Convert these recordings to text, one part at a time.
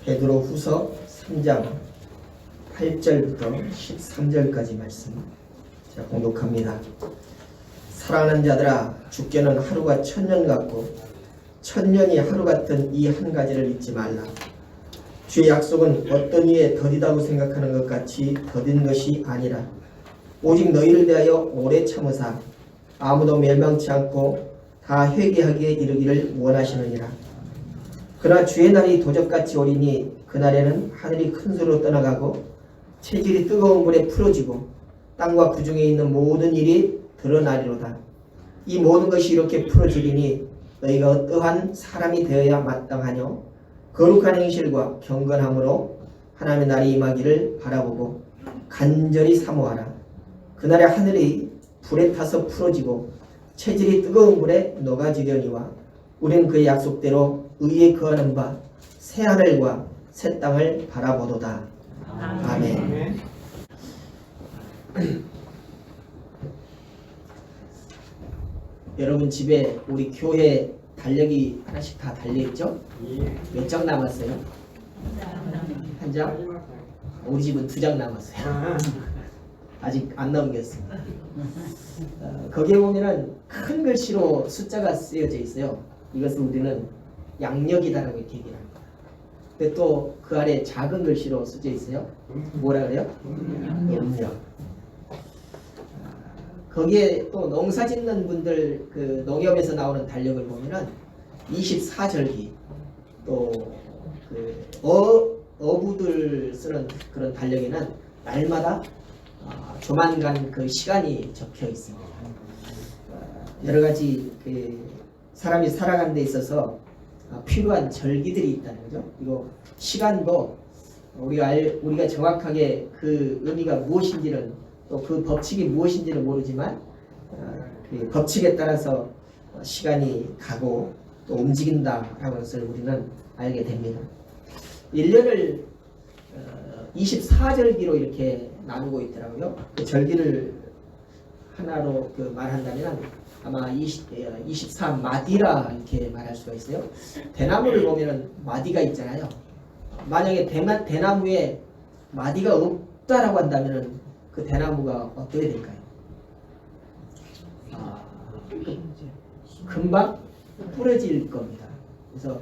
베드로후서 3장 8절부터 13절까지 말씀 제가 공독합니다. 사랑하는 자들아, 주께는 하루가 천년 같고 천년이 하루 같은 이 한 가지를 잊지 말라. 주의 약속은 어떤 이에 더디다고 생각하는 것 같이 더딘 것이 아니라 오직 너희를 대하여 오래 참으사 아무도 멸망치 않고 다 회개하기에 이르기를 원하시느니라. 그러나 주의 날이 도적같이 오리니 그날에는 하늘이 큰 소리로 떠나가고 체질이 뜨거운 불에 풀어지고 땅과 그 중에 있는 모든 일이 드러나리로다. 이 모든 것이 이렇게 풀어지리니 너희가 어떠한 사람이 되어야 마땅하뇨? 거룩한 행실과 경건함으로 하나님의 날이 임하기를 바라보고 간절히 사모하라. 그날에 하늘이 불에 타서 풀어지고 체질이 뜨거운 불에 녹아지려니와 우리는 그의 약속대로 의에 거하는 바 새 하늘과 새 땅을 바라보도다. 아멘. 여러분 집에 우리 교회 달력이 하나씩 다 달려있죠? 몇 장 남았어요? 한 장? 우리 집은 2장 남았어요. 아직 안 넘겼습니다. 거기에 보면은 큰 글씨로 숫자가 쓰여져 있어요. 이것을 우리는 양력이다라고 이렇게 얘기를 합니다. 근데 또 그 아래 작은 글씨로 쓰여 있어요. 뭐라 그래요? 양력. 거기에 또 농사 짓는 분들 그 농협에서 나오는 달력을 보면은 24절기 또 그 어부들 쓰는 그런 달력에는 날마다 조만간 그 시간이 적혀 있습니다. 여러 가지 그 사람이 살아가는 데 있어서 필요한 절기들이 있다는 거죠. 이거 시간도 우리가 정확하게 그 의미가 무엇인지는 또 그 법칙이 무엇인지는 모르지만 그 법칙에 따라서 시간이 가고 또 움직인다라는 것을 우리는 알게 됩니다. 1년을 24절기로 이렇게 나누고 있더라고요. 그 절기를 하나로 그 말한다면 아마 24마디라 이렇게 말할 수가 있어요. 대나무를 보면은 마디가 있잖아요. 만약에 대나무에 마디가 없다라고 한다면은 그 대나무가 어떻게 될까요? 금방 부러질 겁니다. 그래서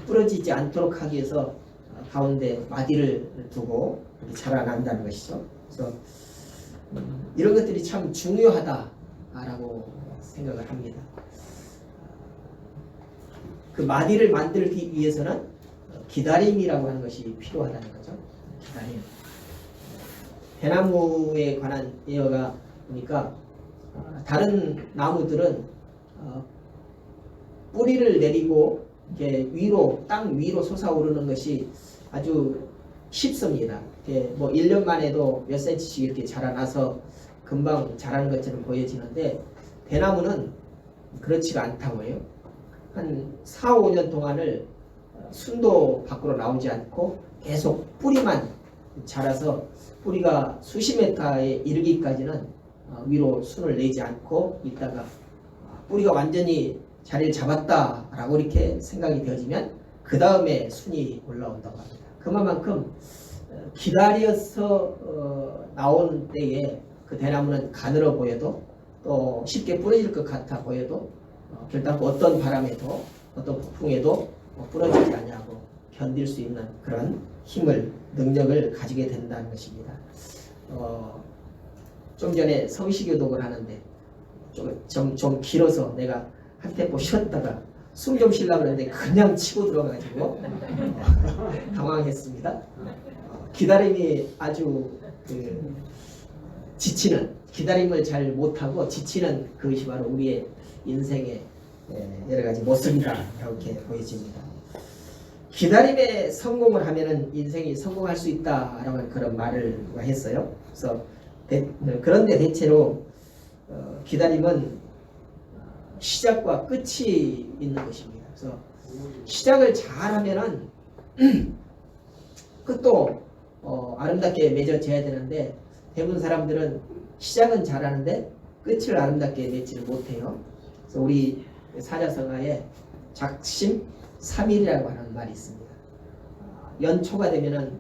부러지지 않도록 하기 위해서 가운데 마디를 두고 자라난다는 것이죠. 그래서 이런 것들이 참 중요하다라고 생각을 합니다. 그 마디를 만들기 위해서는 기다림이라고 하는 것이 필요하다는 거죠. 기다림. 대나무에 관한 예어가 보니까 다른 나무들은 뿌리를 내리고 이렇게 위로 땅 위로 솟아오르는 것이 아주 쉽습니다. 뭐 1년 만에도 몇 센치씩 이렇게 자라나서 금방 자라는 것처럼 보여지는데 대나무는 그렇지가 않다고 해요. 한 4, 5년 동안을 순도 밖으로 나오지 않고 계속 뿌리만 자라서 뿌리가 수십 메타에 이르기까지는 위로 순을 내지 않고 있다가 뿌리가 완전히 자리를 잡았다라고 이렇게 생각이 되어지면 그 다음에 순이 올라온다고 합니다. 그만큼 기다려서 나온 때에 그 대나무는 가늘어 보여도 또 쉽게 부러질 것 같아 보여도 결단코 어떤 바람에도 어떤 폭풍에도 부러지지 않냐고 견딜 수 있는 그런 힘을 능력을 가지게 된다는 것입니다. 좀 전에 성시교독을 하는데 좀 길어서 내가 한 템포 쉬었다가 숨 좀 쉬려고 했는데 그냥 치고 들어가가지고 당황했습니다. 기다림이 아주 지치는, 기다림을 잘 못하고 지치는 그것이 바로 우리의 인생의 여러 가지 모습이다 이렇게 보여집니다. 기다림에 성공을 하면은 인생이 성공할 수 있다라는 그런 말을 했어요. 그래서 그런데 대체로 기다림은 시작과 끝이 있는 것입니다. 그래서 시작을 잘하면은 끝도 아름답게 맺어져야 되는데 대부분 사람들은 시작은 잘하는데 끝을 아름답게 맺지를 못해요. 그래서 우리 사자성어에 작심 3일이라고 하는 말이 있습니다. 연초가 되면은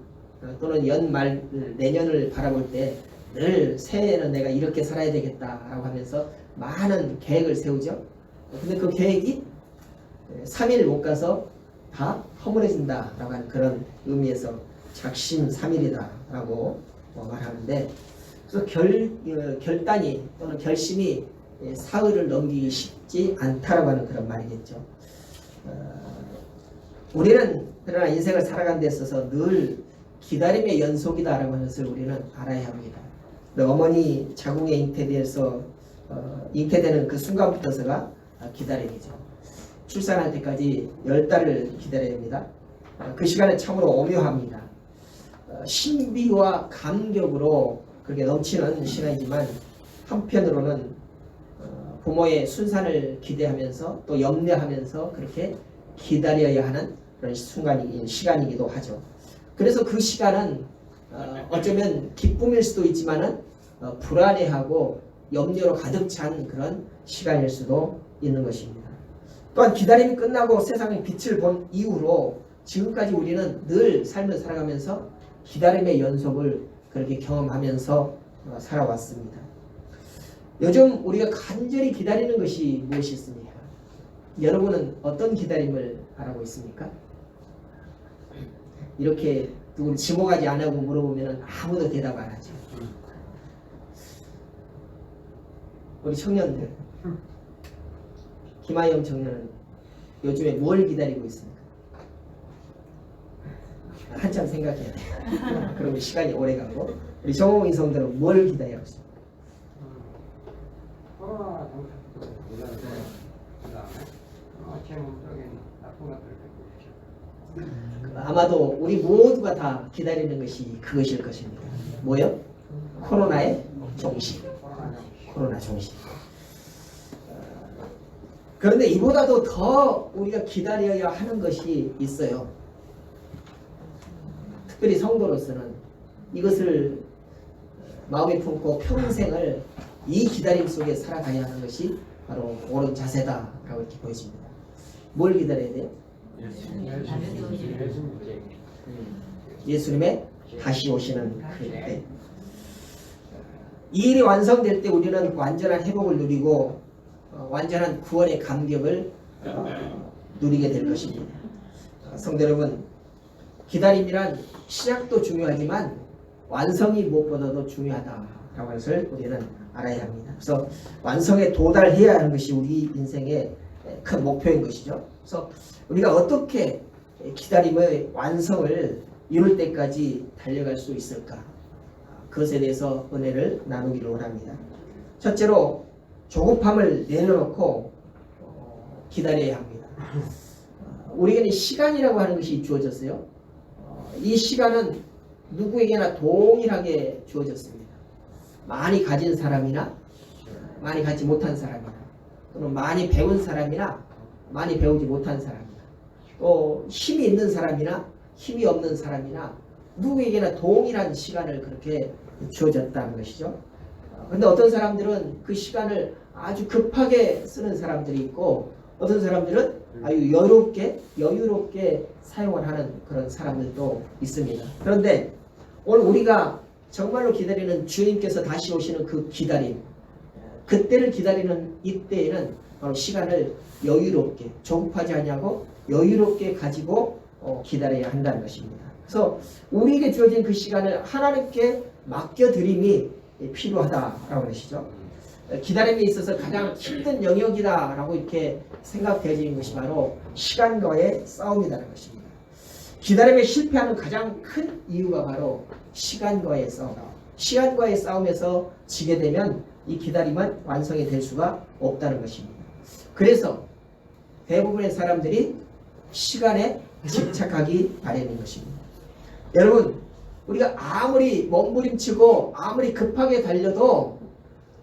또는 연말 내년을 바라볼 때 늘 새해에는 내가 이렇게 살아야 되겠다라고 하면서 많은 계획을 세우죠. 근데 그 계획이 3일 못 가서 다 허물어진다라고 하는 그런 의미에서 작심삼일이다라고 말하는데, 그래서 결단이 또는 결심이 사흘을 넘기기 쉽지 않다라고 하는 그런 말이겠죠. 우리는 그러나 인생을 살아가는 데 있어서 늘 기다림의 연속이다라고 하는 것을 우리는 알아야 합니다. 어머니 자궁에 잉태되는 그 순간부터서가 기다림이죠. 출산할 때까지 10달을 기다려야 합니다. 그 시간은 참으로 오묘합니다. 신비와 감격으로 그렇게 넘치는 시간이지만 한편으로는 부모의 순산을 기대하면서 또 염려하면서 그렇게 기다려야 하는 그런 시간이기도 하죠. 그래서 그 시간은 어쩌면 기쁨일 수도 있지만은 불안해하고 염려로 가득 찬 그런 시간일 수도 있는 것입니다. 또한 기다림이 끝나고 세상의 빛을 본 이후로 지금까지 우리는 늘 삶을 살아가면서 기다림의 연속을 그렇게 경험하면서 살아왔습니다. 요즘 우리가 간절히 기다리는 것이 무엇이 있습니까? 여러분은 어떤 기다림을 바라고 있습니까? 이렇게 누구를 지목하지 안 하고 물어보면 아무도 대답 안 하죠. 우리 청년들, 김하영 청년은 요즘에 뭘 기다리고 있습니까? 한참 생각해야 돼요. 그러면 시간이 오래 가고, 우리 정홍 성들은 뭘 기다리고 있습니까? 코로나 정책도 기다리고, 그 다음에 재무적인 나쁜 것들을 아마도 우리 모두가 다 기다리는 것이 그것일 것입니다. 뭐요? 코로나의 종식. 코로나 종식. 그런데 이보다도 더 우리가 기다려야 하는 것이 있어요. 특별히 성도로서는 이것을 마음에 품고 평생을 이 기다림 속에 살아가야 하는 것이 바로 옳은 자세다라고 이렇게 보여집니다. 뭘 기다려야 돼요? 예수님의 다시 오시는 그때, 이 일이 완성될 때 우리는 완전한 회복을 누리고 완전한 구원의 감격을 누리게 될 것입니다. 성도 여러분, 기다림이란 시작도 중요하지만 완성이 무엇보다도 중요하다라고 하는 것을 우리는 알아야 합니다. 그래서 완성에 도달해야 하는 것이 우리 인생의 큰 목표인 것이죠. 그래서 우리가 어떻게 기다림의 완성을 이룰 때까지 달려갈 수 있을까? 그것에 대해서 은혜를 나누기를 원합니다. 첫째로 조급함을 내려놓고 기다려야 합니다. 우리에게는 시간이라고 하는 것이 주어졌어요. 이 시간은 누구에게나 동일하게 주어졌습니다. 많이 가진 사람이나 많이 가지 못한 사람이나, 또는 많이 배운 사람이나 많이 배우지 못한 사람이나, 또 힘이 있는 사람이나 힘이 없는 사람이나 누구에게나 동일한 시간을 그렇게 주어졌다는 것이죠. 그런데 어떤 사람들은 그 시간을 아주 급하게 쓰는 사람들이 있고, 어떤 사람들은 아주 여유롭게 사용을 하는 그런 사람들도 있습니다. 그런데 오늘 우리가 정말로 기다리는 주님께서 다시 오시는 그 기다림, 그때를 기다리는 이때에는 바로 시간을 여유롭게, 조급하지 않냐고 여유롭게 가지고 기다려야 한다는 것입니다. 그래서 우리에게 주어진 그 시간을 하나님께 맡겨드림이 필요하다라고 하시죠. 기다림에 있어서 가장 힘든 영역이다라고 이렇게 생각되어지는 것이 바로 시간과의 싸움이라는 것입니다. 기다림에 실패하는 가장 큰 이유가 바로 시간과의 싸움. 시간과의 싸움에서 지게 되면 이 기다림은 완성이 될 수가 없다는 것입니다. 그래서 대부분의 사람들이 시간에 집착하기 마련인 것입니다. 여러분, 우리가 아무리 몸부림치고 아무리 급하게 달려도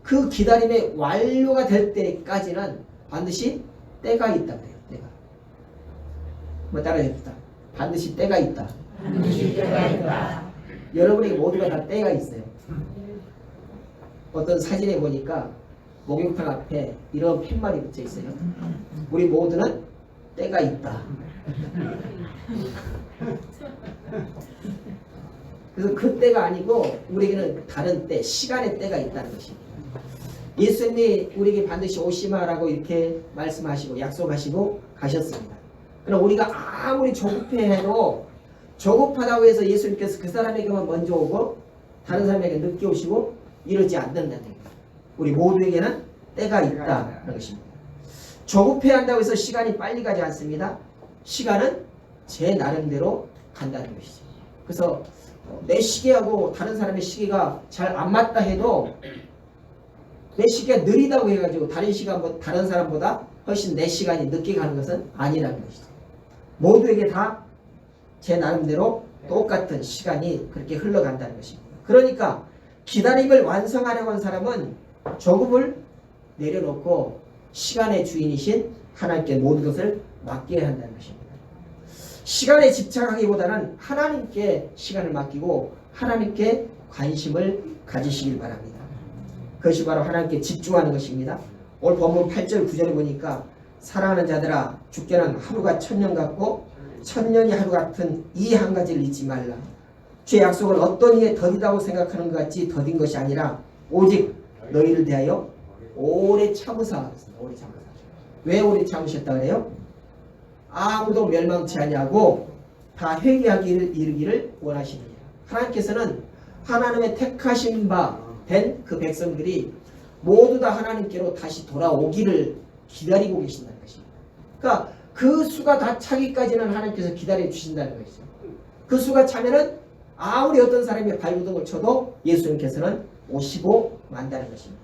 그 기다림의 완료가 될 때까지는 반드시 때가 있다 그래요. 때가. 뭐 따라해봅시다. 반드시 때가 있다. 반드시 때가 있다. 여러분에게 모두가 다 때가 있어요. 어떤 사진에 보니까 목욕탕 앞에 이런 팻말이 붙여 있어요. 우리 모두는 때가 있다. 그래서 그 때가 아니고 우리에게는 다른 때, 시간의 때가 있다는 것입니다. 예수님이 우리에게 반드시 오시마라고 이렇게 말씀하시고 약속하시고 가셨습니다. 그럼 우리가 아무리 조급해도 조급하다고 해서 예수님께서 그 사람에게만 먼저 오고 다른 사람에게 늦게 오시고 이러지 않는다는 거예요. 우리 모두에게는 때가 있다는 것입니다. 조급해야 한다고 해서 시간이 빨리 가지 않습니다. 시간은 제 나름대로 간다는 것이죠. 그래서 내 시계하고 다른 사람의 시계가 잘 안 맞다 해도 내 시계가 느리다고 해가지고 다른 사람보다 훨씬 내 시간이 늦게 가는 것은 아니라는 것이죠. 모두에게 다 제 나름대로 똑같은 시간이 그렇게 흘러간다는 것입니다. 그러니까 기다림을 완성하려고 하는 사람은 조급을 내려놓고 시간의 주인이신 하나님께 모든 것을 맡겨야 한다는 것입니다. 시간에 집착하기보다는 하나님께 시간을 맡기고 하나님께 관심을 가지시길 바랍니다. 그것이 바로 하나님께 집중하는 것입니다. 오늘 본문 8절 9절을 보니까 사랑하는 자들아 주께는 하루가 천년 같고 천년이 하루 같은 이 한 가지를 잊지 말라. 주의 약속은 어떤 이에 더디다고 생각하는 것 같이 더딘 것이 아니라 오직 너희를 대하여 오래 참으사. 오래 참으사. 왜 오래 참으셨다 그래요? 아무도 멸망치 아니하고 다 회개하기를 이르기를 원하시느니라. 하나님께서는 하나님의 택하신 바 된 그 백성들이 모두 다 하나님께로 다시 돌아오기를 기다리고 계신다는 것입니다. 그러니까 그 수가 다 차기까지는 하나님께서 기다려 주신다는 것이죠. 그 수가 차면은 아무리 어떤 사람이 발부둥을 쳐도 예수님께서는 오시고 만다는 것입니다.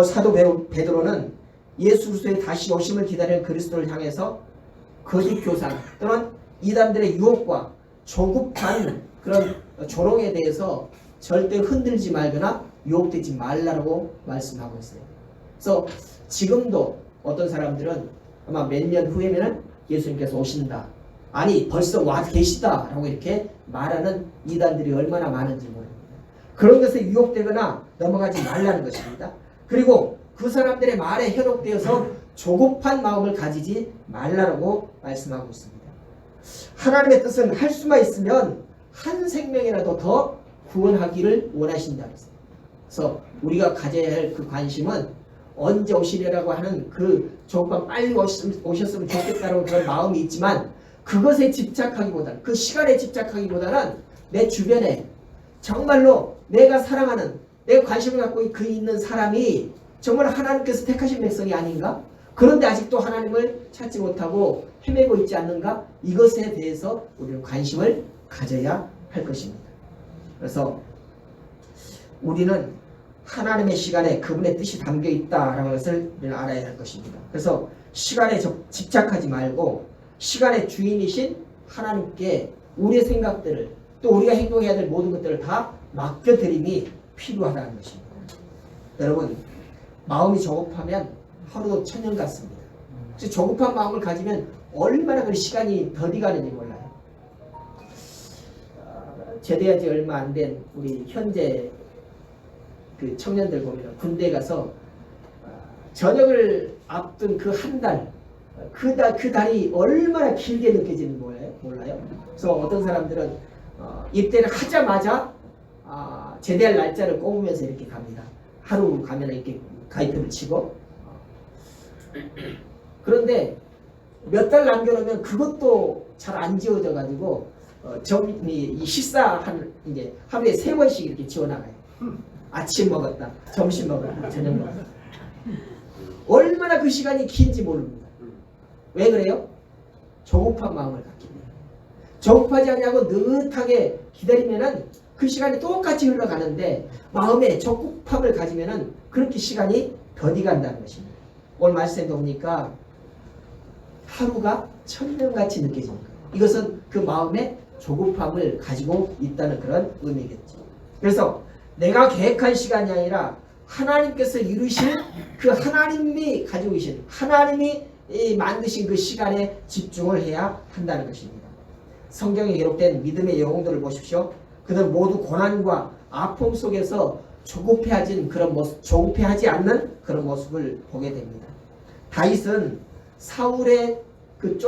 사도 베드로는 예수 그리스도의 다시 오심을 기다리는 그리스도를 향해서 거짓 교사 또는 이단들의 유혹과 조급한 그런 조롱에 대해서 절대 흔들지 말거나 유혹되지 말라고 말씀하고 있어요. 그래서 지금도 어떤 사람들은 아마 몇 년 후에는 예수님께서 오신다. 아니 벌써 와 계시다 라고 이렇게 말하는 이단들이 얼마나 많은지 모릅니다. 그런 것에 유혹되거나 넘어가지 말라는 것입니다. 그리고 그 사람들의 말에 현혹되어서 조급한 마음을 가지지 말라고 말씀하고 있습니다. 하나님의 뜻은 할 수만 있으면 한 생명이라도 더 구원하기를 원하신다. 그래서 우리가 가져야 할 그 관심은 언제 오시려고 하는 그 조금 빨리 오셨으면 좋겠다는 그런 마음이 있지만 그것에 집착하기보다는 그 시간에 집착하기보다는 내 주변에 정말로 내가 사랑하는 내가 관심을 갖고 있는 사람이 정말 하나님께서 택하신 백성이 아닌가? 그런데 아직도 하나님을 찾지 못하고 헤매고 있지 않는가? 이것에 대해서 우리는 관심을 가져야 할 것입니다. 그래서 우리는 하나님의 시간에 그분의 뜻이 담겨 있다라는 것을 우리는 알아야 할 것입니다. 그래서 시간에 집착하지 말고 시간의 주인이신 하나님께 우리의 생각들을 또 우리가 행동해야 될 모든 것들을 다 맡겨드림이 필요하다는 것입니다. 여러분 마음이 조급하면 하루도 천년 같습니다. 조급한 마음을 가지면 얼마나 그 시간이 더디 가는지 몰라요. 제대한 지 얼마 안 된 우리 현재 그 청년들 보면 군대 가서 저녁을 앞둔 그 한 달, 그 달이 얼마나 길게 느껴지는 거예요? 몰라요? 그래서 어떤 사람들은 입대를 하자마자 제대할 날짜를 꼽으면서 이렇게 갑니다. 하루 가면 이렇게 가입표를 치고 그런데 몇 달 남겨놓으면 그것도 잘 안 지워져 가지고 이 식사한 이제 하루에 3번씩 이렇게 지워나가요. 아침 먹었다, 점심 먹었다, 저녁 먹었다. 얼마나 그 시간이 긴지 모릅니다. 왜 그래요? 조급한 마음을 갖기 때문에. 조급하지 않냐고 느긋하게 기다리면은 그 시간이 똑같이 흘러가는데 마음에 조급함을 가지면은 그렇게 시간이 더디 간다는 것입니다. 오늘 말씀에 보니까 하루가 천년같이 느껴집니다. 이것은 그 마음에 조급함을 가지고 있다는 그런 의미겠죠. 그래서 내가 계획한 시간이 아니라 하나님께서 이루실 그 하나님이 가지고 계신 하나님이 만드신 그 시간에 집중을 해야 한다는 것입니다. 성경에 기록된 믿음의 영웅들을 보십시오. 그들 모두 고난과 아픔 속에서 조급해하지 않는 그런 모습을 보게 됩니다. 다윗은 사울의 그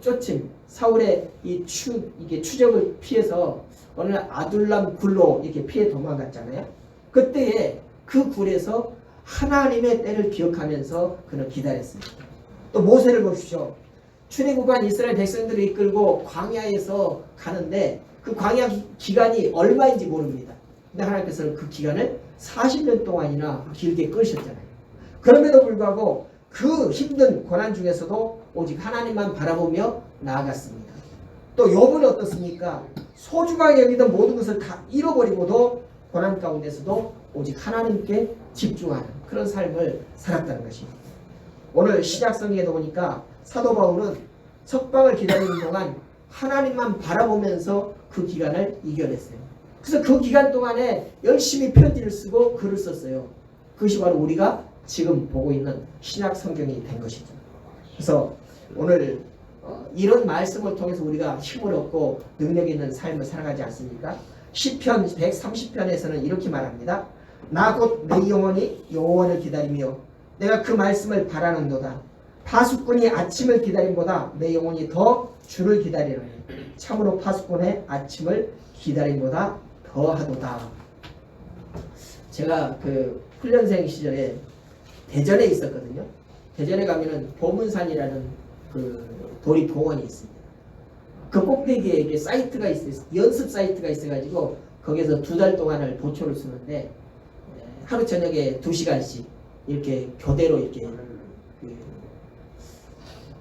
쫓임, 사울의 이게 추적을 피해서 어느 날 아둘람 굴로 이렇게 피해 도망갔잖아요. 그때에 그 굴에서 하나님의 때를 기억하면서 그는 기다렸습니다. 또 모세를 보십시오. 출애굽한 이스라엘 백성들을 이끌고 광야에서 가는데 그 광야 기간이 얼마인지 모릅니다. 근데 하나님께서는 그 기간을 40년 동안이나 길게 끌으셨잖아요. 그럼에도 불구하고 그 힘든 고난 중에서도 오직 하나님만 바라보며 나아갔습니다. 또 욥은 어떻습니까? 소중하게 여기던 모든 것을 다 잃어버리고도 고난 가운데서도 오직 하나님께 집중하는 그런 삶을 살았다는 것입니다. 오늘 신약성경에도 보니까 사도 바울은 석방을 기다리는 동안 하나님만 바라보면서 그 기간을 이겨냈어요. 그래서 그 기간 동안에 열심히 편지를 쓰고 글을 썼어요. 그것이 바로 우리가 지금 보고 있는 신약성경이 된 것이죠. 그래서 오늘 이런 말씀을 통해서 우리가 힘을 얻고 능력 있는 삶을 살아가지 않습니까? 시편 130편에서는 이렇게 말합니다. 나 곧 내 영혼이 여호와를 기다리며 내가 그 말씀을 바라는도다. 파수꾼이 아침을 기다림보다 내 영혼이 더 주를 기다리려니 참으로 파수꾼의 아침을 기다림보다 더하도다. 제가 그 훈련생 시절에 대전에 있었거든요. 대전에 가면은 보문산이라는 그 도립공원이 있습니다. 그 꼭대기에 이렇게 사이트가 있어요. 연습 사이트가 있어가지고 거기서 2달 동안을 보초를 쓰는데 하루 저녁에 2시간씩 이렇게 교대로 이렇게 그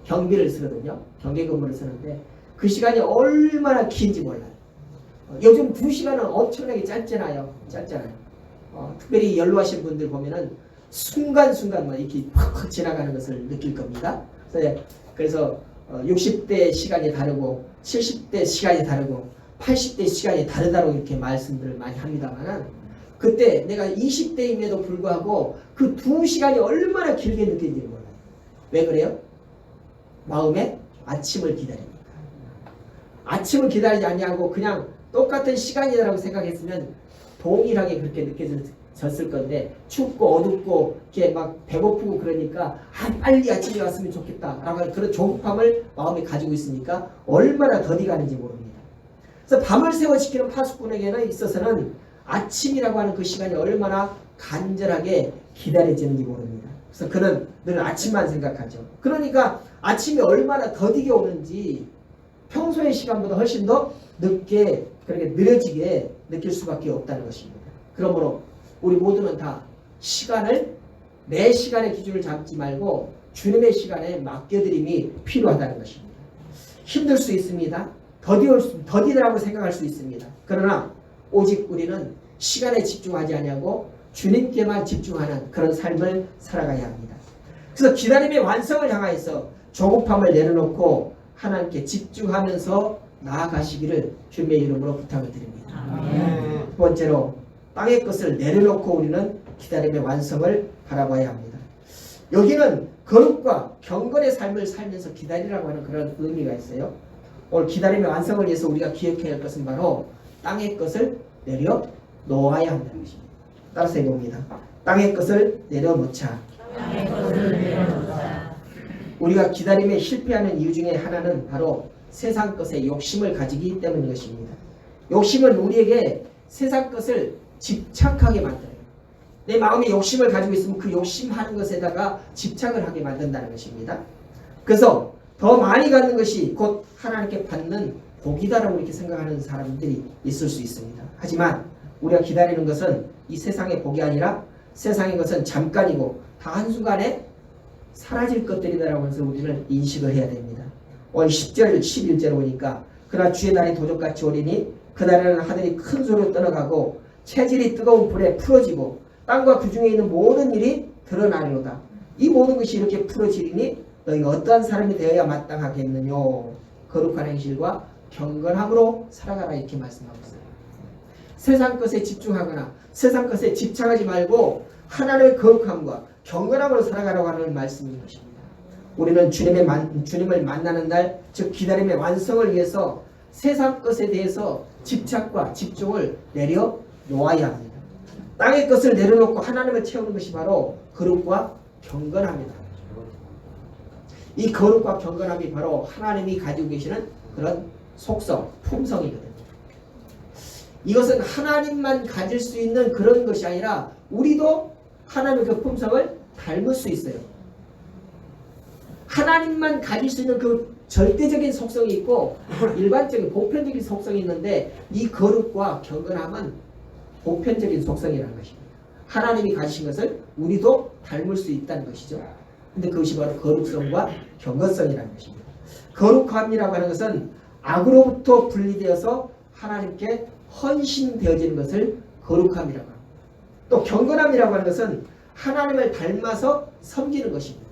경비를 쓰거든요. 경계 근무를 쓰는데 그 시간이 얼마나 긴지 몰라요. 요즘 2시간은 엄청나게 짧잖아요. 특별히 연로하신 분들 보면은 순간순간 이렇게 팍팍 지나가는 것을 느낄 겁니다. 그래서 60대 시간이 다르고 70대 시간이 다르고 80대 시간이 다르다고 이렇게 말씀들을 많이 합니다만은 그때 내가 20대임에도 불구하고 그 2시간이 얼마나 길게 느껴지는지 몰라요. 왜 그래요? 마음에 아침을 기다립니다. 아침을 기다리지 않냐고 그냥 똑같은 시간이라고 생각했으면 동일하게 그렇게 느껴졌을 건데 춥고 어둡고 이렇게 막 배고프고 그러니까 빨리 아침이 왔으면 좋겠다라고 그런 조급함을 마음에 가지고 있으니까 얼마나 더디 가는지 모릅니다. 그래서 밤을 새워 지키는 파수꾼에게는 있어서는 아침이라고 하는 그 시간이 얼마나 간절하게 기다려지는지 모릅니다. 그래서 그는 늘 아침만 생각하죠. 그러니까 아침이 얼마나 더디게 오는지 평소의 시간보다 훨씬 더 늦게 그렇게 느려지게 느낄 수밖에 없다는 것입니다. 그러므로 우리 모두는 다 시간을 내 시간의 기준을 잡지 말고 주님의 시간에 맡겨드림이 필요하다는 것입니다. 힘들 수 있습니다. 더디라고 생각할 수 있습니다. 그러나 오직 우리는 시간에 집중하지 않냐고 주님께만 집중하는 그런 삶을 살아가야 합니다. 그래서 기다림의 완성을 향하여서 조급함을 내려놓고 하나님께 집중하면서 나아가시기를 주님의 이름으로 부탁을 드립니다. 두 번째로 땅의 것을 내려놓고 우리는 기다림의 완성을 바라봐야 합니다. 여기는 거룩과 경건의 삶을 살면서 기다리라고 하는 그런 의미가 있어요. 오늘 기다림의 완성을 위해서 우리가 기억해야 할 것은 바로 땅의 것을 내려놓아야 한다는 것입니다. 따라서 해봅니다. 땅의 것을 내려놓자. 땅의 것을 내려놓자. 우리가 기다림에 실패하는 이유 중에 하나는 바로 세상 것에 욕심을 가지기 때문인 것입니다. 욕심은 우리에게 세상 것을 집착하게 만들어요. 내 마음에 욕심을 가지고 있으면 그 욕심하는 것에다가 집착을 하게 만든다는 것입니다. 그래서 더 많이 갖는 것이 곧 하나님께 받는 복이다라고 이렇게 생각하는 사람들이 있을 수 있습니다. 하지만 우리가 기다리는 것은 이 세상의 복이 아니라 세상의 것은 잠깐이고 다 한순간에 사라질 것들이다라고 해서 우리는 인식을 해야 됩니다. 오늘 10절, 11절에 보니까 그러나 주의 날이 도적같이 오리니 그날에는 하늘이 큰 소리로 떠나가고 체질이 뜨거운 불에 풀어지고 땅과 그 중에 있는 모든 일이 드러나리로다. 이 모든 것이 이렇게 풀어지리니 너희가 어떠한 사람이 되어야 마땅하겠느뇨. 거룩한 행실과 경건함으로 살아가라 이렇게 말씀하고 있어요. 세상 것에 집중하거나 세상 것에 집착하지 말고 하나님의 거룩함과 경건함으로 살아가라고 하는 말씀인 것입니다. 우리는 주님을 만나는 날, 즉 기다림의 완성을 위해서 세상 것에 대해서 집착과 집중을 내려놓아야 합니다. 땅의 것을 내려놓고 하나님을 채우는 것이 바로 거룩과 경건합니다. 이 거룩과 경건함이 바로 하나님이 가지고 계시는 그런 속성, 품성이거든요. 이것은 하나님만 가질 수 있는 그런 것이 아니라 우리도 하나님의 그 품성을 닮을 수 있어요. 하나님만 가질 수 있는 그 절대적인 속성이 있고 일반적인 보편적인 속성이 있는데 이 거룩과 경건함은 보편적인 속성이라는 것입니다. 하나님이 가지신 것을 우리도 닮을 수 있다는 것이죠. 근데 그것이 바로 거룩성과 경건성이라는 것입니다. 거룩함이라고 하는 것은 악으로부터 분리되어서 하나님께 헌신되어지는 것을 거룩함이라고 합니다. 또 경건함이라고 하는 것은 하나님을 닮아서 섬기는 것입니다.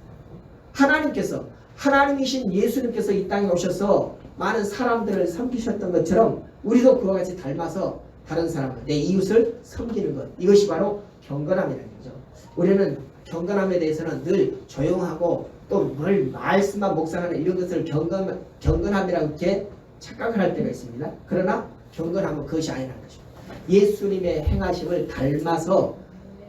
하나님께서 하나님이신 예수님께서 이 땅에 오셔서 많은 사람들을 섬기셨던 것처럼 우리도 그와 같이 닮아서 다른 사람을 내 이웃을 섬기는 것, 이것이 바로 경건함이라는 거죠. 우리는 경건함에 대해서는 늘 조용하고 또 늘 말씀만 묵상하는 이런 것을 경건함이라고 이렇게 착각을 할 때가 있습니다. 그러나 경건함은 그것이 아니라는 것입니다. 예수님의 행하심을 닮아서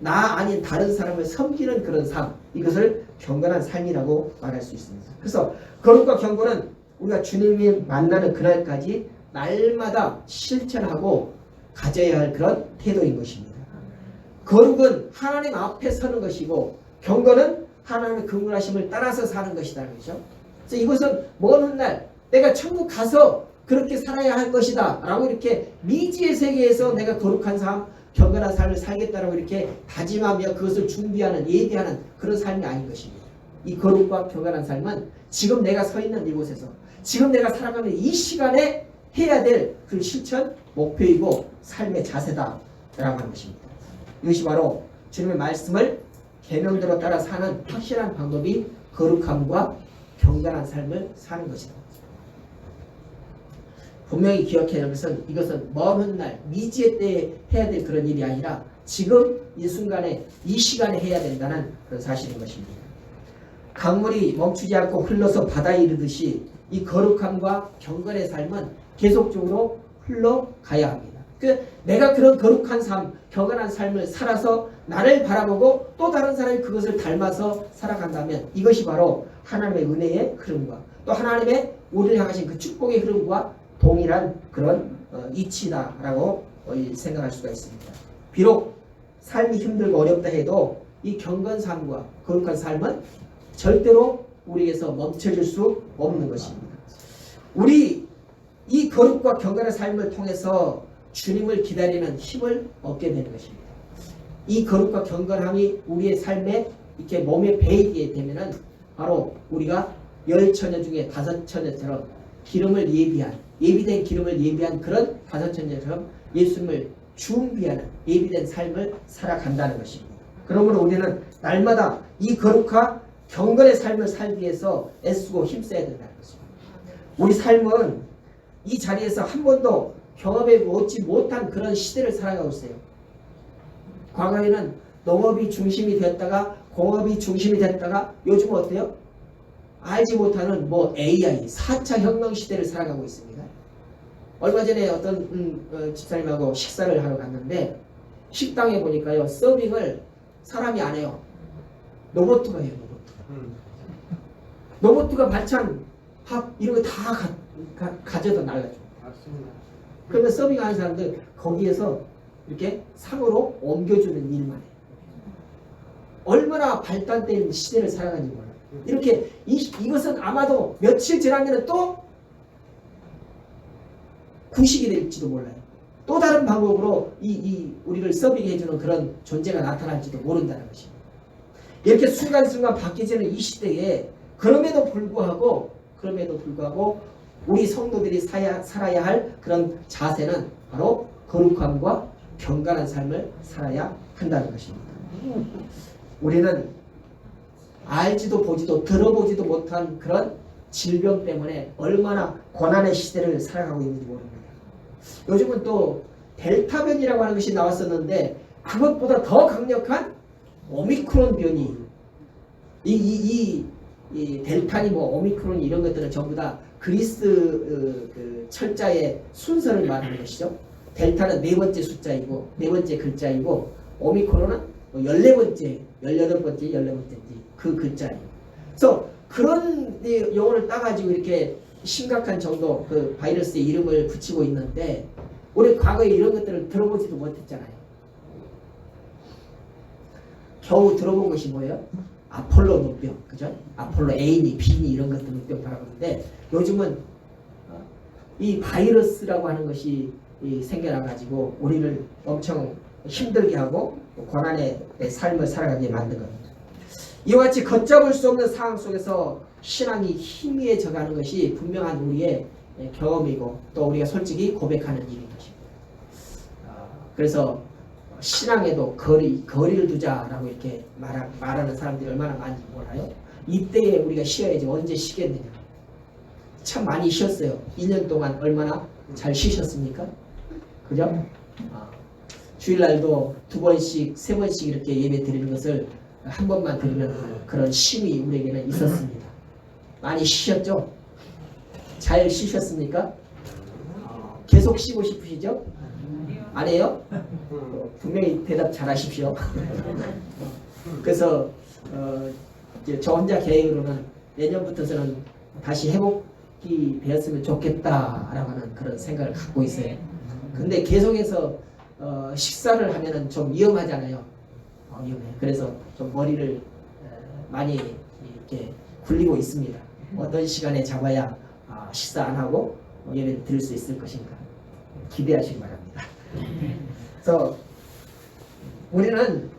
나 아닌 다른 사람을 섬기는 그런 삶, 이것을 경건한 삶이라고 말할 수 있습니다. 그래서 거룩과 경건은 우리가 주님이 만나는 그날까지 날마다 실천하고 가져야 할 그런 태도인 것입니다. 거룩은 하나님 앞에 서는 것이고 경건은 하나님의 긍휼하심을 따라서 사는 것이다. 그렇죠? 그래서 이것은 먼 훗날 내가 천국 가서 그렇게 살아야 할 것이다 라고 이렇게 미지의 세계에서 내가 거룩한 삶, 경건한 삶을 살겠다라고 이렇게 다짐하며 그것을 준비하는, 예비하는 그런 삶이 아닌 것입니다. 이 거룩과 경건한 삶은 지금 내가 서 있는 이곳에서 지금 내가 살아가는 이 시간에 해야 될 그 실천, 목표이고 삶의 자세다라고 하는 것입니다. 이것이 바로 주님의 말씀을 계명대로 따라 사는 확실한 방법이 거룩함과 경건한 삶을 사는 것이다. 분명히 기억해야 할 것은 이것은 먼 훗날 미지의 때에 해야 될 그런 일이 아니라 지금 이 순간에 이 시간에 해야 된다는 그런 사실인 것입니다. 강물이 멈추지 않고 흘러서 바다에 이르듯이 이 거룩함과 경건의 삶은 계속적으로 흘러가야 합니다. 내가 그런 거룩한 삶, 경건한 삶을 살아서 나를 바라보고 또 다른 사람이 그것을 닮아서 살아간다면 이것이 바로 하나님의 은혜의 흐름과 또 하나님의 우리를 향하신 그 축복의 흐름과 동일한 그런 이치다라고 생각할 수가 있습니다. 비록 삶이 힘들고 어렵다 해도 이 경건 삶과 거룩한 삶은 절대로 우리에게서 멈춰질 수 없는 것입니다. 우리 이 거룩과 경건의 삶을 통해서 주님을 기다리는 힘을 얻게 되는 것입니다. 이 거룩과 경건함이 우리의 삶에 이렇게 몸에 배이게 되면은 바로 우리가 10처녀 중에 5처녀처럼 기름을 예비된 기름을 예비한 그런 5처녀처럼 예수님을 준비하는 예비된 삶을 살아간다는 것입니다. 그러므로 우리는 날마다 이 거룩과 경건의 삶을 살기 위해서 애쓰고 힘써야 된다는 것입니다. 우리 삶은 이 자리에서 한 번도 경험해 보지 못한 그런 시대를 살아가고 있어요. 과거에는 농업이 중심이 되었다가 공업이 중심이 됐다가 요즘은 어때요? 알지 못하는 AI 4차 혁명 시대를 살아가고 있습니다. 얼마 전에 어떤 집사님하고 식사를 하러 갔는데 식당에 보니까요 서빙을 사람이 안 해요. 로봇가 해요. 로봇가 반찬 밥 이런 거 다 가져다 날라줘. 맞습니다. 그러면 서빙하는 사람들 거기에서 이렇게 상으로 옮겨주는 일만 해요. 얼마나 발달된 시대를 살아가는지 몰라요. 이렇게 이것은 아마도 며칠 지나면 또 구식이 될지도 몰라요. 또 다른 방법으로 우리를 서빙해주는 그런 존재가 나타날지도 모른다는 것입니다. 이렇게 순간순간 바뀌지는 이 시대에 그럼에도 불구하고 우리 성도들이 살아야 할 그런 자세는 바로 거룩함과 경건한 삶을 살아야 한다는 것입니다. 우리는 알지도 보지도 들어보지도 못한 그런 질병 때문에 얼마나 고난의 시대를 살아가고 있는지 모릅니다. 요즘은 또 델타 변이라고 하는 것이 나왔었는데 그것보다 더 강력한 오미크론 변이 이 델타니 오미크론 이런 것들은 전부 다 그리스 그 철자의 순서를 말하는 것이죠. 델타는 4번째 숫자이고 4번째 글자이고 오미크론은 14번째, 18번째, 14번째인지 그 글자예요. 그래서 그런 용어를 따가지고 이렇게 심각한 정도 그 바이러스의 이름을 붙이고 있는데 우리 과거에 이런 것들을 들어보지도 못했잖아요. 겨우 들어본 것이 뭐예요? 아폴로 눈병, 그죠? 아폴로 A니 B니 이런 것들 눈병 바라보는데 요즘은 이 바이러스라고 하는 것이 생겨나가지고 우리를 엄청 힘들게 하고 고난의 삶을 살아가게 만든 겁니다. 이와 같이 걷잡을 수 없는 상황 속에서 신앙이 희미해져가는 것이 분명한 우리의 경험이고 또 우리가 솔직히 고백하는 일인 것입니다. 그래서 신앙에도 거리를 두자라고 이렇게 말하는 사람들이 얼마나 많은지 몰라요. 이때에 우리가 쉬어야지 언제 쉬겠느냐. 참 많이 쉬었어요. 2년 동안 얼마나 잘 쉬셨습니까? 그죠? 주일날도 2번씩 3번씩 이렇게 예배 드리는 것을 한 번만 드리는 그런 쉼이 우리에게는 있었습니다. 많이 쉬셨죠? 잘 쉬셨습니까? 계속 쉬고 싶으시죠? 안 해요? 분명히 대답 잘 하십시오. 그래서 이제 저 혼자 계획으로는 내년부터서는 다시 회복이 되었으면 좋겠다라고 하는 그런 생각을 갖고 있어요. 근데 계속해서 식사를 하면은 좀 위험하잖아요. 위험해. 그래서 좀 머리를 많이 이렇게 굴리고 있습니다. 어떤 시간에 잡아야 식사 안 하고 예배를 드릴 수 있을 것인가 기대하시기 바랍니다. 그래서 우리는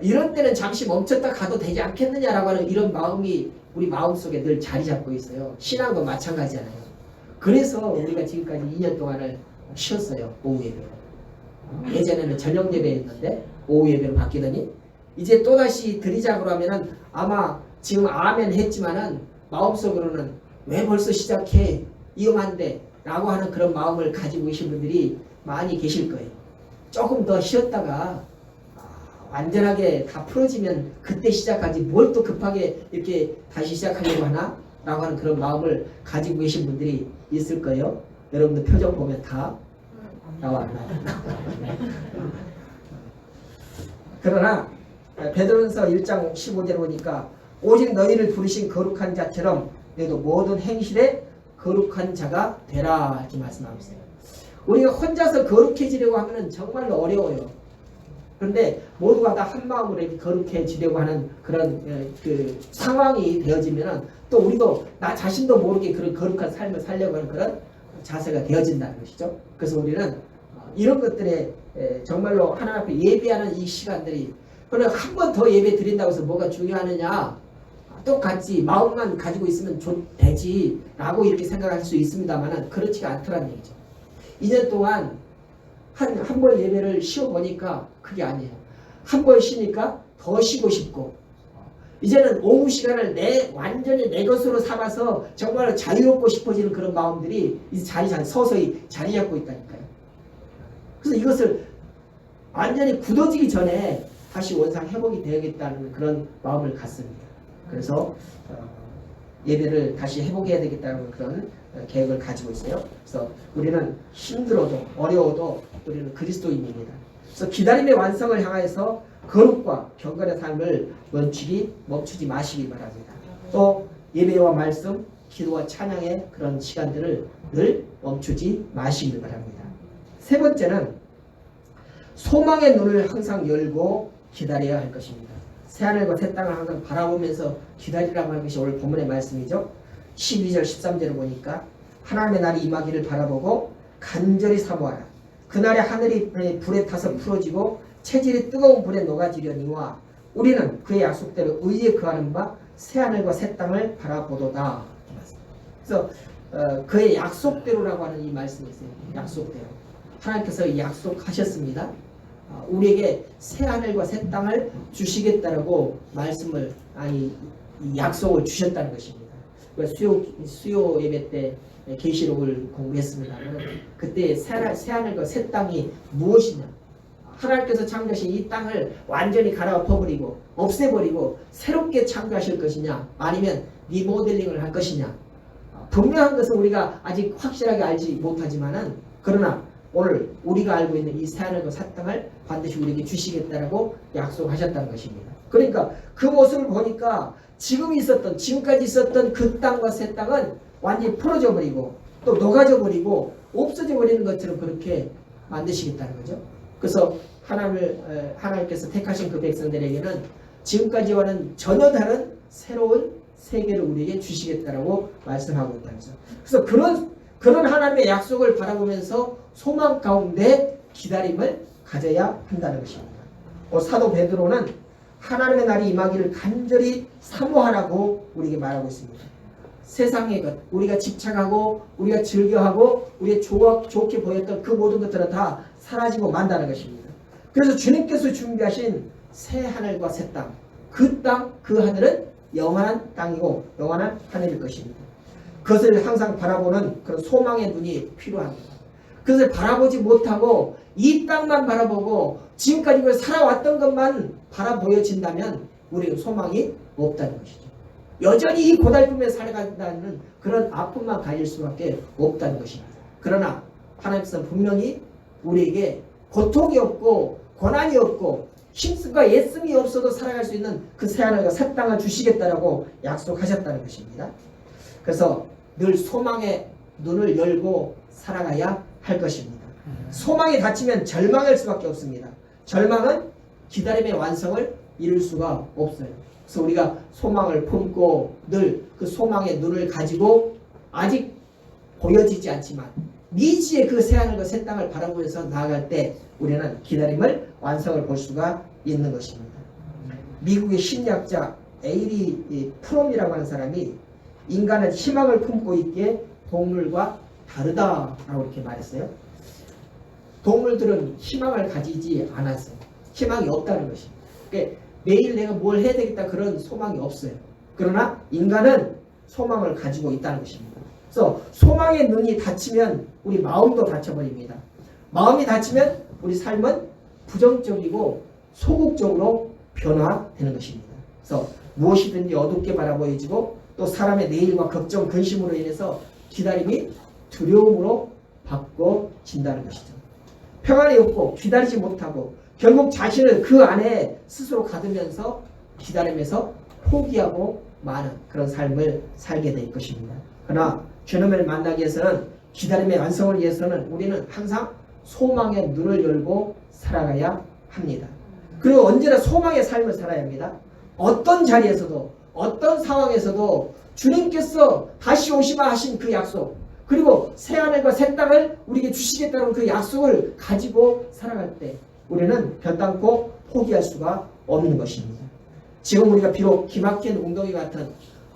이런 때는 잠시 멈췄다 가도 되지 않겠느냐라고 하는 이런 마음이 우리 마음속에 늘 자리 잡고 있어요. 신앙도 마찬가지잖아요. 그래서 우리가 지금까지 2년 동안을 쉬었어요. 오후 예배로. 예전에는 저녁 예배였는데 오후 예배로 바뀌더니 이제 또다시 드리자고 하면은 아마 지금 아멘 했지만은 마음속으로는 왜 벌써 시작해? 위험한데 라고 하는 그런 마음을 가지고 계신 분들이 많이 계실 거예요. 조금 더 쉬었다가 완전하게 다 풀어지면 그때 시작하지 뭘 또 급하게 이렇게 다시 시작하려고 하나? 라고 하는 그런 마음을 가지고 계신 분들이 있을 거예요. 여러분들 표정 보면 다 나와. 그러나 베드로전서 1장 15절에 보니까 오직 너희를 부르신 거룩한 자처럼 너희도 모든 행실에 거룩한 자가 되라 이렇게 말씀하고 있어요. 우리가 혼자서 거룩해지려고 하면 정말로 어려워요. 그런데 모두가 다 한 마음으로 이렇게 거룩해지려고 하는 그런 그 상황이 되어지면 또 우리도 나 자신도 모르게 그런 거룩한 삶을 살려고 하는 그런 자세가 되어진다는 것이죠. 그래서 우리는 이런 것들에 정말로 하나님 앞에 예배하는 이 시간들이 그러나 한 번 더 예배 드린다고 해서 뭐가 중요하느냐 똑같이 마음만 가지고 있으면 되지 라고 이렇게 생각할 수 있습니다만 그렇지가 않더라는 얘기죠. 2년 동안 한 번 예배를 쉬어보니까 그게 아니에요. 한 번 쉬니까 더 쉬고 싶고 이제는 오후 시간을 완전히 내 것으로 삼아서 정말 자유롭고 싶어지는 그런 마음들이 이제 서서히 자리 잡고 있다니까요. 그래서 이것을 완전히 굳어지기 전에 다시 원상 회복이 되어야겠다는 그런 마음을 갖습니다. 그래서 예배를 다시 회복해야 되겠다는 그런 계획을 가지고 있어요. 그래서 우리는 힘들어도 어려워도 우리는 그리스도인입니다. 그래서 기다림의 완성을 향해서 거룩과 경건의 삶을 멈추지 마시기 바랍니다. 또 예배와 말씀, 기도와 찬양의 그런 시간들을 늘 멈추지 마시기 바랍니다. 세 번째는 소망의 눈을 항상 열고 기다려야 할 것입니다. 새하늘과 새 땅을 항상 바라보면서 기다리라고 하는 것이 오늘 본문의 말씀이죠. 12절 13절을 보니까 하나님의 날이 임하기를 바라보고 간절히 사모하라. 그날에 하늘이 불에 타서 풀어지고 체질이 뜨거운 불에 녹아지려니와 우리는 그의 약속대로 의에 거하는 바 새하늘과 새 땅을 바라보도다. 그래서 그의 약속대로라고 하는 이 말씀이 있어요. 약속대로. 하나님께서 약속하셨습니다. 우리에게 새하늘과 새 땅을 주시겠다라고 말씀을 약속을 주셨다는 것입니다. 수요 예배 때 계시록을 공부했습니다. 그때 새하늘과 새 땅이 무엇이냐? 하나님께서 창조하신 이 땅을 완전히 갈아엎어버리고 없애버리고 새롭게 창조하실 것이냐? 아니면 리모델링을 할 것이냐? 분명한 것은 우리가 아직 확실하게 알지 못하지만은 그러나 오늘 우리가 알고 있는 이 새하늘과 새 땅을 반드시 우리에게 주시겠다라고 약속하셨다는 것입니다. 그러니까 그 모습을 보니까 지금까지 있었던 그 땅과 새 땅은 완전히 풀어져 버리고 또 녹아져 버리고 없어져 버리는 것처럼 그렇게 만드시겠다는 거죠. 그래서 하나님께서 택하신 그 백성들에게는 지금까지와는 전혀 다른 새로운 세계를 우리에게 주시겠다라고 말씀하고 있다는 거죠. 그래서 그런 하나님의 약속을 바라보면서 소망 가운데 기다림을 가져야 한다는 것입니다. 사도 베드로는 하나님의 날이 임하기를 간절히 사모하라고 우리에게 말하고 있습니다. 세상의 것, 우리가 집착하고 우리가 즐겨하고 우리가 좋게 보였던 그 모든 것들은 다 사라지고 만다는 것입니다. 그래서 주님께서 준비하신 새 하늘과 새 땅, 그 땅, 그 하늘은 영원한 땅이고 영원한 하늘일 것입니다. 그것을 항상 바라보는 그런 소망의 눈이 필요합니다. 그것을 바라보지 못하고 이 땅만 바라보고 지금까지 살아왔던 것만 바라보여진다면 우리는 소망이 없다는 것이죠. 여전히 이 고달픔에 살아간다는 그런 아픔만 가질 수밖에 없다는 것입니다. 그러나 하나님께서는 분명히 우리에게 고통이 없고 고난이 없고 힘쓰고 애씀이 없어도 살아갈 수 있는 그 새하늘과 새 땅을 주시겠다라고 약속하셨다는 것입니다. 그래서 늘 소망의 눈을 열고 살아가야 할 것입니다. 소망이 닫히면 절망할 수밖에 없습니다. 절망은 기다림의 완성을 이룰 수가 없어요. 그래서 우리가 소망을 품고 늘 그 소망의 눈을 가지고 아직 보여지지 않지만 미지의 그 새하늘과 새 땅을 바라보면서 나아갈 때 우리는 기다림을 완성을 볼 수가 있는 것입니다. 미국의 심리학자 에이리 프롬이라고 하는 사람이 인간은 희망을 품고 있기에 동물과 다르다라고 이렇게 말했어요. 동물들은 희망을 가지지 않았어요. 희망이 없다는 것입니다. 그러니까 매일 내가 뭘 해야 되겠다 그런 소망이 없어요. 그러나 인간은 소망을 가지고 있다는 것입니다. 그래서 소망의 눈이 닫히면 우리 마음도 닫혀버립니다. 마음이 닫히면 우리 삶은 부정적이고 소극적으로 변화되는 것입니다. 그래서 무엇이든지 어둡게 바라보여지고 또 사람의 내일과 걱정, 근심으로 인해서 기다림이 두려움으로 바꿔진다는 것이죠. 평안이 없고 기다리지 못하고 결국 자신을 그 안에 스스로 가두면서 기다림에서 포기하고 마는 그런 삶을 살게 될 것입니다. 그러나 주님을 만나기 위해서는 기다림의 완성을 위해서는 우리는 항상 소망의 눈을 열고 살아가야 합니다. 그리고 언제나 소망의 삶을 살아야 합니다. 어떤 자리에서도 어떤 상황에서도 주님께서 다시 오시마 하신 그 약속 그리고 새하늘과 새 땅을 우리에게 주시겠다는 그 약속을 가지고 살아갈 때 우리는 결단코 포기할 수가 없는 것입니다. 지금 우리가 비록 기막힌 웅덩이 같은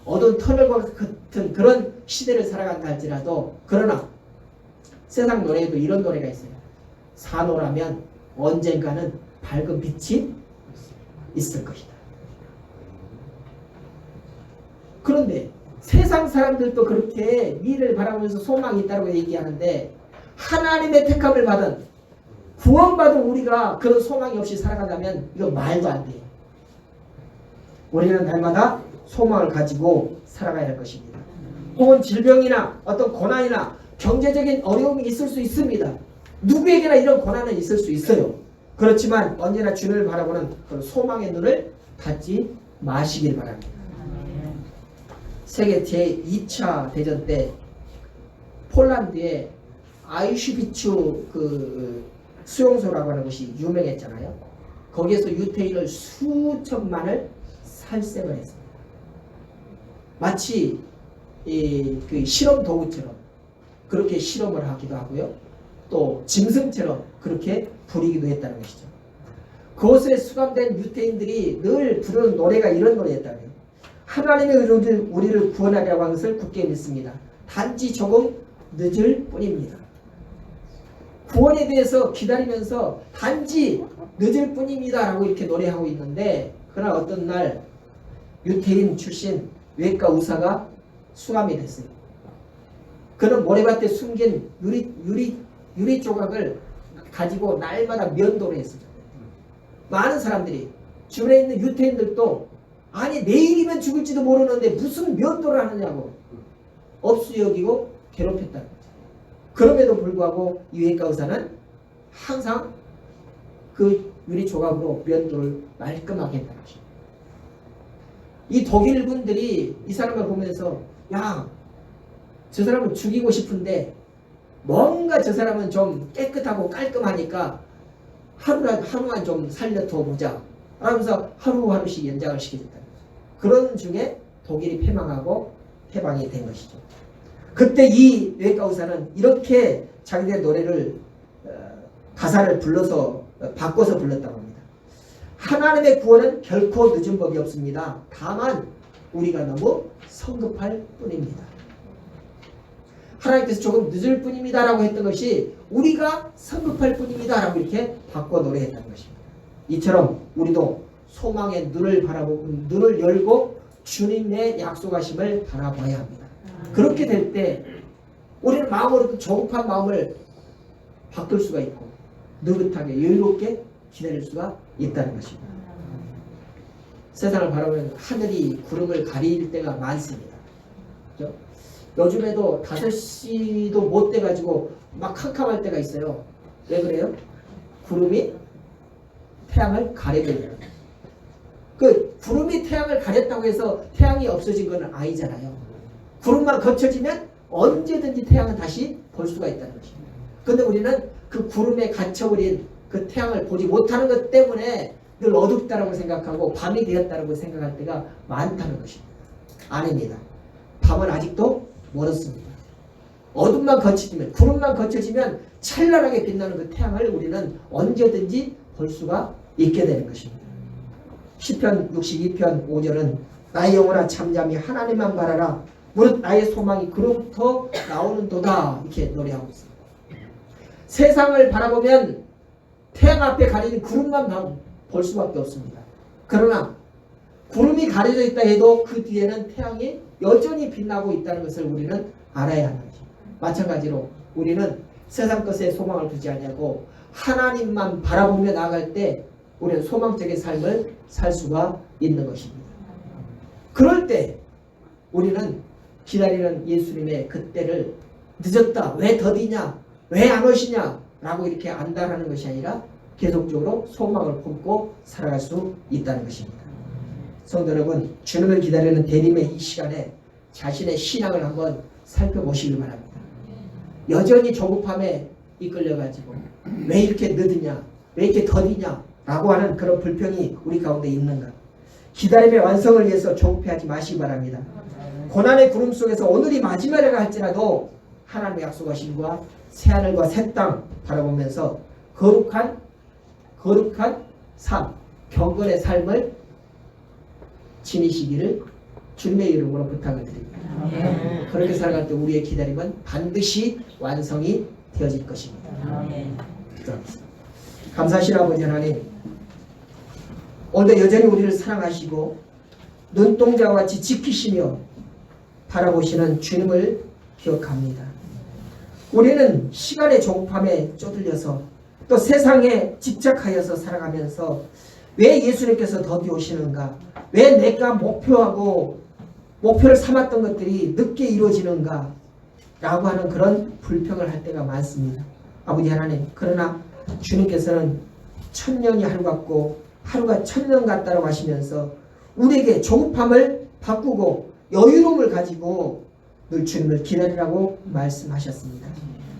어두운 터널과 같은 그런 시대를 살아간다 할지라도 그러나 세상 노래에도 이런 노래가 있어요. 산호라면 언젠가는 밝은 빛이 있을 것이다. 그런데 세상 사람들도 그렇게 미래를 바라보면서 소망이 있다고 얘기하는데 하나님의 택함을 받은 구원받은 우리가 그런 소망이 없이 살아간다면 이거 말도 안 돼요. 우리는 날마다 소망을 가지고 살아가야 할 것입니다. 혹은 질병이나 어떤 고난이나 경제적인 어려움이 있을 수 있습니다. 누구에게나 이런 고난은 있을 수 있어요. 그렇지만 언제나 주님을 바라보는 그런 소망의 눈을 닫지 마시길 바랍니다. 세계 제2차 대전 때 폴란드에 아우슈비츠 그 수용소라고 하는 곳이 유명했잖아요. 거기에서 유태인을 수천만을 살생을 했습니다. 마치 그 실험 도구처럼 그렇게 실험을 하기도 하고요. 또 짐승처럼 그렇게 부리기도 했다는 것이죠. 그곳에 수감된 유태인들이 늘 부르는 노래가 이런 노래였다고요. 하나님의 우리를 구원하려고 하는 것을 굳게 믿습니다. 단지 조금 늦을 뿐입니다. 구원에 대해서 기다리면서 단지 늦을 뿐입니다 라고 이렇게 노래하고 있는데 그러나 어떤 날 유태인 출신 외과 의사가 수감이 됐어요. 그는 모래밭에 숨긴 유리 조각을 가지고 날마다 면도를 했어요. 많은 사람들이 주변에 있는 유태인들도 아니 내일이면 죽을지도 모르는데 무슨 면도를 하느냐고 업수 여기고 괴롭혔다는 거죠. 그럼에도 불구하고 이 외과 의사는 항상 그 유리 조각으로 면도를 말끔하게 했다는 것입니다. 이 독일 분들이 이 사람을 보면서 야, 저 사람을 죽이고 싶은데 뭔가 저 사람은 좀 깨끗하고 깔끔하니까 하루만 좀 살려둬 보자 하면서 하루하루씩 연장을 시켜줬다. 그런 중에 독일이 패망하고 해방이 된 것이죠. 그때 이 외과 의사는 이렇게 자기들의 노래를 가사를 바꿔서 불렀다고 합니다. 하나님의 구원은 결코 늦은 법이 없습니다. 다만 우리가 너무 성급할 뿐입니다. 하나님께서 조금 늦을 뿐입니다 라고 했던 것이 우리가 성급할 뿐입니다 라고 이렇게 바꿔 노래했다는 것입니다. 이처럼 우리도 소망의 눈을 열고 주님의 약속하심을 바라봐야 합니다. 그렇게 될 때 우리는 마음으로도 조급한 마음을 바꿀 수가 있고 느긋하게 여유롭게 기다릴 수가 있다는 것입니다. 세상을 바라보면 하늘이 구름을 가릴 때가 많습니다. 그렇죠? 요즘에도 5시도 못 돼가지고 막 캄캄할 때가 있어요. 왜 그래요? 구름이 태양을 가려버려요. 그 구름이 태양을 가렸다고 해서 태양이 없어진 건 아니잖아요. 구름만 거쳐지면 언제든지 태양은 다시 볼 수가 있다는 것입니다. 그런데 우리는 그 구름에 갇혀버린 그 태양을 보지 못하는 것 때문에 늘 어둡다라고 생각하고 밤이 되었다라고 생각할 때가 많다는 것입니다. 아닙니다. 밤은 아직도 멀었습니다. 어둠만 거쳐지면, 구름만 거쳐지면 찬란하게 빛나는 그 태양을 우리는 언제든지 볼 수가 있게 되는 것입니다. 시편 62편 5절은 나의 영혼아 잠잠히 하나님만 바라라. 무릇 나의 소망이 그로부터 나오는도다. 이렇게 노래하고 있습니다. 세상을 바라보면 태양 앞에 가리는 구름만 볼 수밖에 없습니다. 그러나 구름이 가려져 있다 해도 그 뒤에는 태양이 여전히 빛나고 있다는 것을 우리는 알아야 하는 것입니다. 마찬가지로 우리는 세상 것에 소망을 두지 않냐고 하나님만 바라보며 나아갈 때 우리는 소망적인 삶을 살 수가 있는 것입니다. 그럴 때 우리는 기다리는 예수님의 그때를 늦었다, 왜 더디냐, 왜 안 오시냐 라고 이렇게 안달하는 것이 아니라 계속적으로 소망을 품고 살아갈 수 있다는 것입니다. 성도 여러분, 주님을 기다리는 대림의 이 시간에 자신의 신앙을 한번 살펴보시길 바랍니다. 여전히 조급함에 이끌려가지고 왜 이렇게 늦으냐, 왜 이렇게 더디냐 라고 하는 그런 불평이 우리 가운데 있는가. 기다림의 완성을 위해서 조급해하지 마시기 바랍니다. 고난의 구름 속에서 오늘이 마지막이라 할지라도 하나님의 약속하심과 새하늘과 새 땅 바라보면서 거룩한 삶, 경건의 삶을 지니시기를 주님의 이름으로 부탁을 드립니다. 그렇게 살아갈 때 우리의 기다림은 반드시 완성이 되어질 것입니다. 감사하신 아버지 하나님, 오늘도 여전히 우리를 사랑하시고 눈동자와 같이 지키시며 바라보시는 주님을 기억합니다. 우리는 시간의 조급함에 쫓들려서 또 세상에 집착하여서 살아가면서 왜 예수님께서 더디 오시는가, 왜 내가 목표를 삼았던 것들이 늦게 이루어지는가 라고 하는 그런 불평을 할 때가 많습니다. 아버지 하나님, 그러나 주님께서는 천년이 하루 같고 하루가 천년 같다고 하시면서 우리에게 조급함을 바꾸고 여유로움을 가지고 늘 주님을 기다리라고 말씀하셨습니다.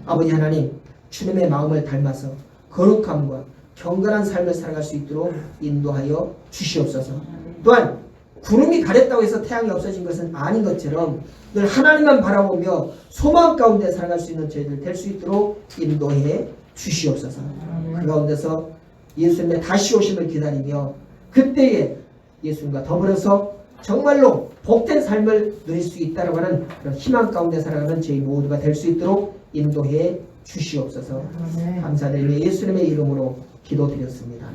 아버지 하나님, 주님의 마음을 닮아서 거룩함과 경건한 삶을 살아갈 수 있도록 인도하여 주시옵소서. 또한 구름이 가렸다고 해서 태양이 없어진 것은 아닌 것처럼 늘 하나님만 바라보며 소망 가운데 살아갈 수 있는 저희들 될 수 있도록 인도해 주시옵소서. 그 가운데서 예수님의 다시 오심을 기다리며 그때에 예수님과 더불어서 정말로 복된 삶을 누릴 수 있다고 하는 그런 희망 가운데 살아가는 저희 모두가 될 수 있도록 인도해 주시옵소서. 감사드리며 예수님의 이름으로 기도드렸습니다.